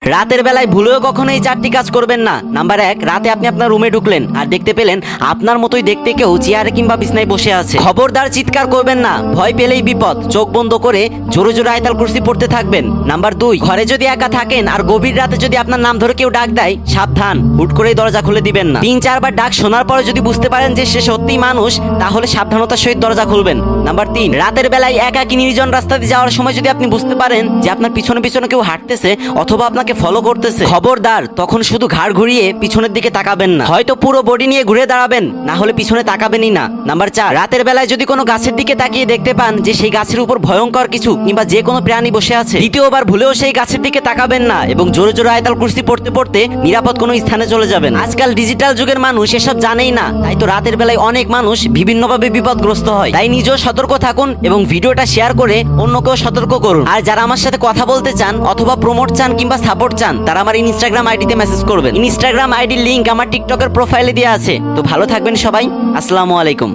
রাতের বেলায় ভুলেও কখনো এই চারটি কাজ করবেন না। নাম্বার 1, রাতে আপনি আপনার রুমে ঢুকলেন আর দেখতে পেলেন আপনার মতোই দেখতে কেউ চেয়ারে কিংবা বিছনায় বসে আছে। খবরদার চিৎকার করবেন না, ভয় পেলেই বিপদ। চোখ বন্ধ করে জোরে জোরে আয়াতুল কুরসি পড়তে থাকবেন। নাম্বার 2, ঘরে যদি একা থাকেন আর গভীর রাতে যদি আপনার নাম ধরে কেউ ডাক দেয়, সাবধান, হুট করেই দরজা খুলে দিবেন না। 3-4 বার ডাক শোনার পরে যদি বুঝতে পারেন যে সে সত্যিই মানুষ, তাহলে সাবধানতার সহিত দরজা খুলবেন। নাম্বার 3, রাতের বেলায় একাকী নির্জন রাস্তা দিয়ে যাওয়ার সময় যদি আপনি বুঝতে পারেন যে আপনার পিছনে পিছনে কেউ হাঁটতেছে অথবা আপনাকে ফলো করতেছে, খবরদার, তখন শুধু ঘাড় ঘুরিয়ে পিছনের দিকে তাকাবেন না, হয়তো পুরো বডি নিয়ে ঘুরে দাঁড়াবেন, না হলে পিছনে তাকাবেনই না। নাম্বার 4, রাতের বেলায় যদি কোনো গাছের দিকে তাকিয়ে দেখতে পান যে সেই গাছের উপর ভয়ঙ্কর কিছু কিংবা যে কোনো প্রাণী বসে আছে, দ্বিতীয়বার ভুলেও সেই গাছের দিকে তাকাবেন না এবং জোরে জোরে আয়াতুল কুরসি পড়তে পড়তে নিরাপদ কোনো স্থানে চলে যাবেন। আজকাল ডিজিটাল যুগের মানুষ এসব জানেই না, তাই তো রাতের বেলায় অনেক মানুষ বিভিন্নভাবে বিপদগ্রস্ত হয়। তাই নিজেও সতর্ক থাকুন এবং ভিডিওটা শেয়ার করে অন্যকেও সতর্ক করুন। আর যারা আমার সাথে কথা বলতে চান অথবা প্রমোট চান কিংবা সাপোর্ট চান, তারা আমার ইনস্টাগ্রাম আইডিতে মেসেজ করবেন। ইনস্টাগ্রাম আইডির লিংক আমার টিকটকের প্রোফাইলে দেওয়া আছে। তো ভালো থাকবেন সবাই। আসসালামু আলাইকুম।